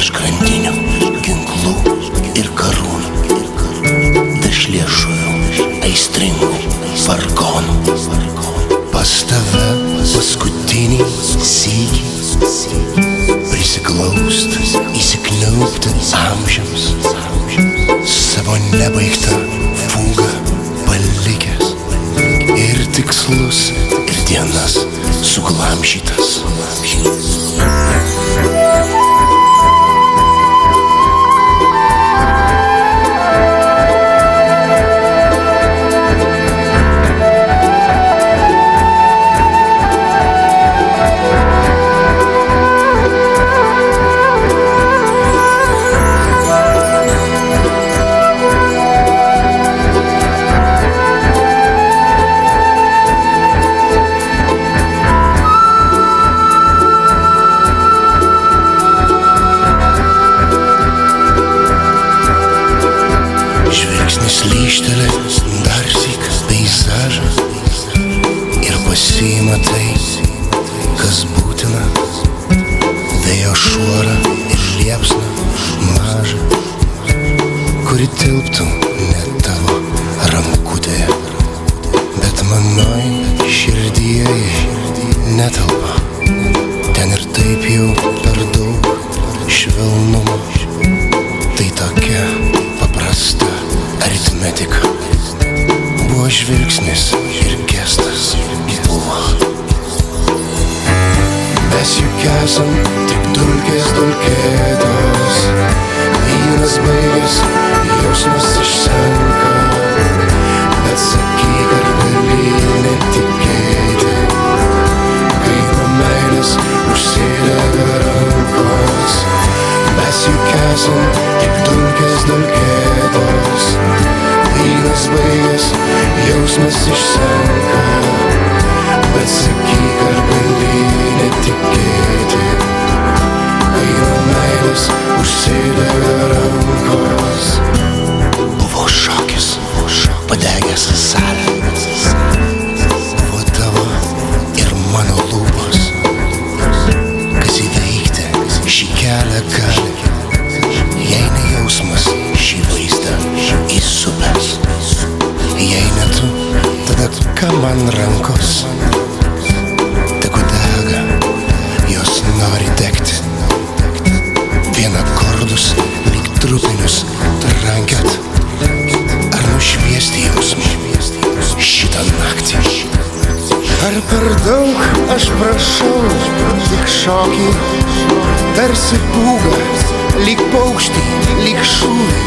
virš grandinių, ginklų ir karūnų, virš liežuvių aistringų vargonų. Pas tave paskutinį sykį prisiglaust, įsikniaubti amžiams, savo nebaigtą fugą palikęs ir tikslus ir dienas suglamžytas. Lyštelė darsyk peizažą ir pasiima tai, kas būtina, vėjo šuorą ir liepsną mažą, kuri tilptų ne tavo rankutėje, bet manoj širdyje netelpa. Ten ir taip jau per daug švelnumo, tai tokia paprasta aritmetika. Buvo žvilgsnis ir gestas buvo. Mes juk esam tik dulkės dulkėtos, vynas baigės, jausmas išsenka, bet sakyk, ar gali netikėti, kai nuo meilės užsidega rankos. Mes juk esam tik dulkės dulkėtos, vynas baigės, jausmas išsenka, bet sakyk, ar gali netikėti, kai nuo meilės užsidega rankos. Buvo šokis, padegęs salę, buvo tavo ir mano lūpos, kas įveikti šį kelią gali, jei ne jausmas šį vaizdą įsupęs. Jei ne tu, tada ką man rankos? Tegu dega, jos nori degti. Vien akordus lyg trupinius trankiot, ar nušviesti jausmą šitą naktį. Ar per daug aš prašau tik šokį, tarsi pūga, lyg paukštį, lyg šūvį,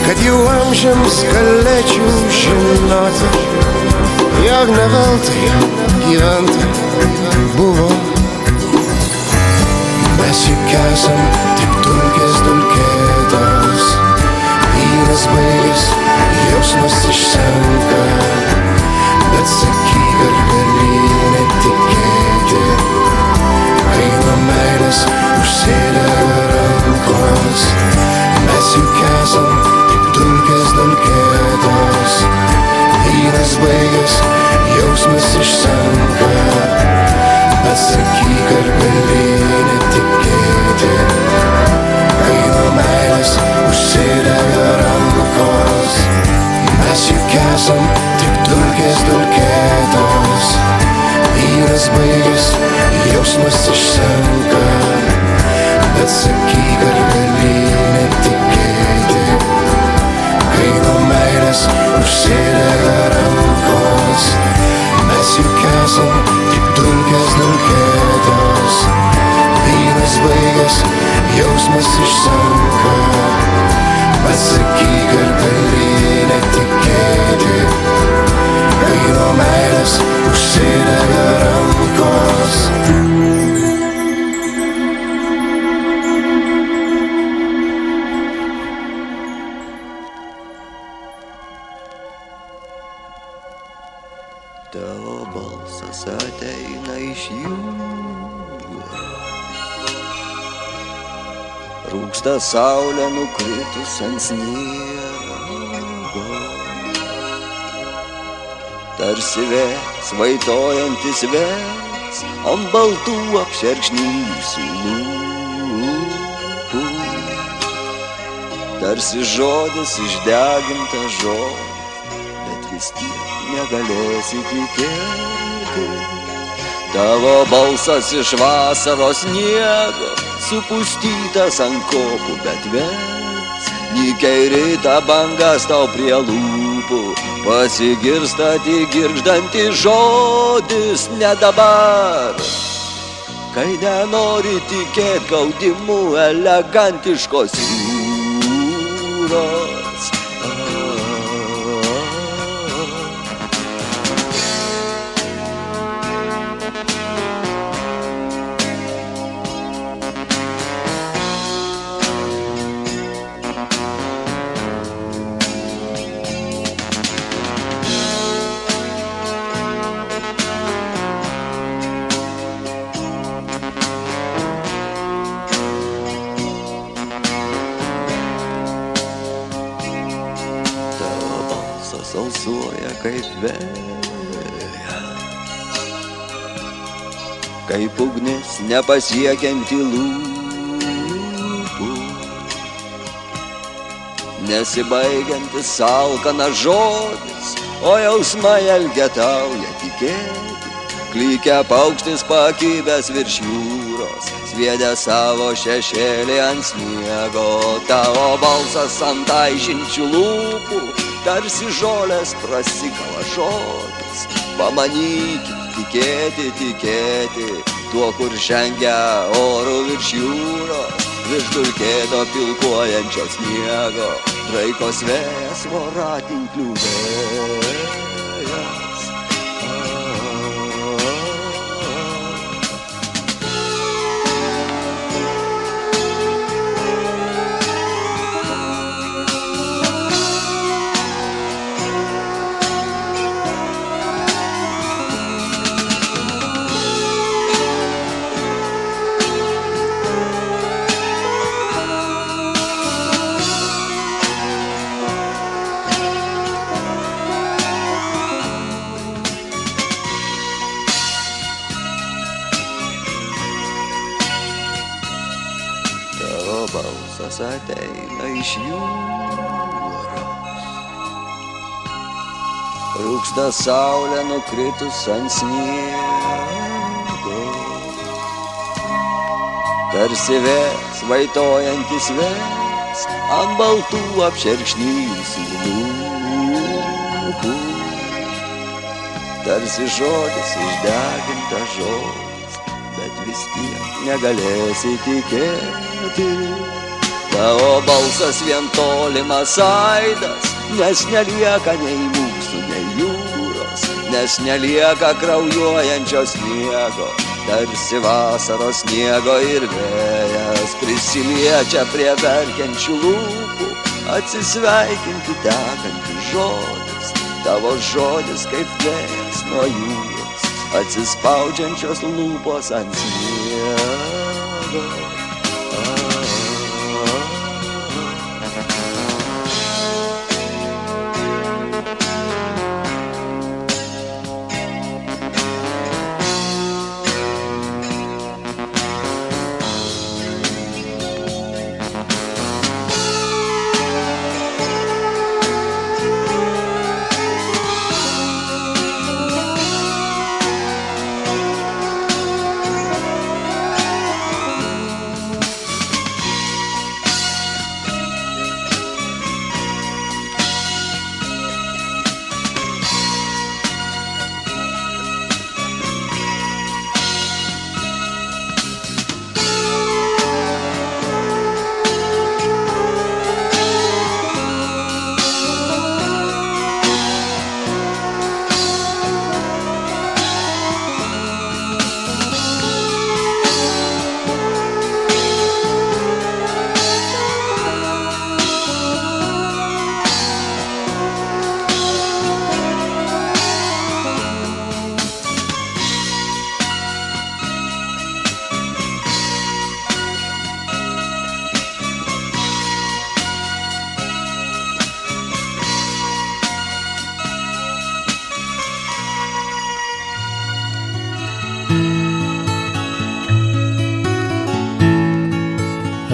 kad jau amžiams galėčiau žinoti, jog ne veltui gyventa buvo. Mes juk esam tik dulkės dulkėtos, vynas baigės, jausmas išsenka, bet sakyk, ar gali netikėti, kai nuo meilės užsidega rankos. Mes juk esam tik dulkės dulkėtos, vynas baigės, jausmas išsenka, bet sakyk, ar gali netikėti, kai nuo meilės užsidega rankos. Mes juk esam tik dulkės dulkėtos, vynas baigės, jausmas išsenka, bet sakyk, ar gali netikėti, kai nuo meilės užsidega rankos. Mes juk esam tik dulkės dulkėtos, vynas baigės, jausmas išsenka, bet sakyk, ar gali netikėti, kai nuo meilės užsidega rankos. Tavo balsas ateina iš jūros, rūksta saulė nukritus ant sniego, tarsi vėjas vaitojantis vėjas ant baltų apšerkšnyjusių lūpų. tarsi žodis išdegintas žodis, bet vis tiek negalėsi tikėti. Tavo balsas iš vasaros sniego, supustytas ant kopų, bet vėl nykiai rytą bangas tau prie lūpų, pasigirsta tik girgždantis žodis ne dabar. Kai nenori tikėt gaudimu elegantiškos jūros. Alsuoja kaip vėjas, kaip ugnis nepasiekianti lūpų, nesibaigiantis alkanas žodis, o jausmai elgetauja tikėti. Klykia paukštis pakibęs virš jūros, sviedė savo šešėlį ant sniego. Tavo balsas ant aišinčių lūpų, tarsi žolės prasikala žodis. Pamanykit, tikėti, tikėti tuo, kur žengia oru virš jūros, virš dulkėto pilkuojančio sniego, draikos vėjas, voratinklių vėjas. Balsas ateina iš jūros, rūksta saulė nukritus ant sniego, tarsi vėjas vaitojantis vėjas ant baltų apšerkšnyjusių lūpų, tarsi žodis išdegintas žodis, bet vis tiek negalėsi tikėti. Tavo balsas vien tolimas aidas, nes nelieka nei mūsų, nei jūros, nes nelieka kraujuojančio sniego, tarsi vasaros sniego ir vėjas prisiliečia prie verkiančių lūpų, atsisveikinti tekantis žodis, tavo žodis kaip vėjas nuo jūros, atsispaudžiančios lūpos ant sniego.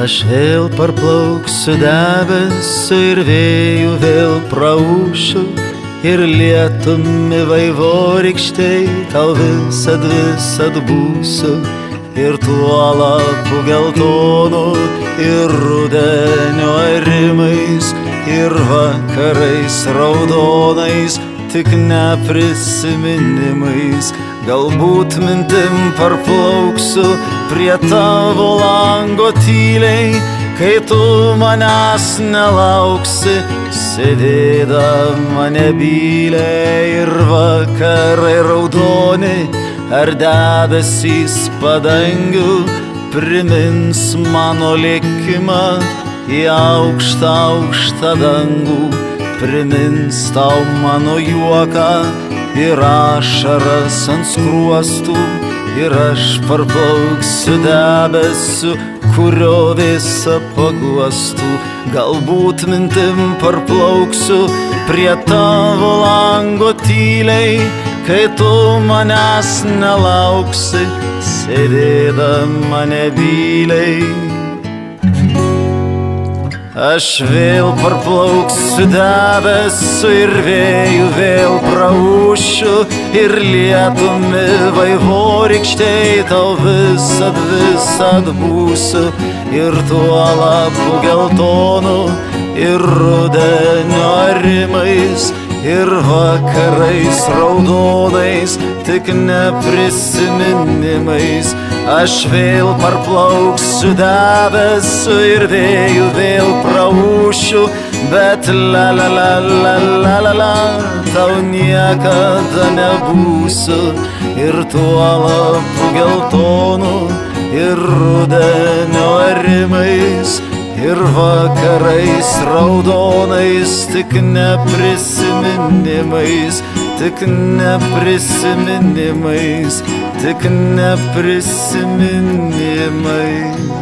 Aš vėl parplauksiu debesiu ir vėjų vėl praūšiu ir lietumi vaivorykštei tau visad būsiu ir tuo lapu geltonu ir rudenio arimais ir vakarais raudonais tik ne prisiminimais. Galbūt mintim parplauksiu prie tavo lango tyliai, kai tu manęs nelauksi, sėdėdama nebyliai ir vakarai raudoni ar debesys padangių primins mano lėkimą į aukštą dangų, primins tau mano juoką ir ašaras ant skruostų ir aš parplauksiu debesiu, kurio visą paguostų. Galbūt mintim parplauksiu prie tavo lango tyliai, kai tu manęs nelauksi, sėdėdama nebyliai. Aš vėl parplauksiu debesiu ir vėjų vėl praūšiu ir lietumi vaivorykštei tau visad būsiu ir tuo lapu geltonu ir rudenio arimais ir vakarais raudonais tik ne prisiminimais. Aš vėl parplauksiu debesiu ir vėjų vėl praūšiu, bet la tau niekada nebūsiu ir tuo lapu geltonu ir rudenio arimais ir vakarais raudonais tik ne prisiminimais, tik ne prisiminimais, tik ne prisiminimais.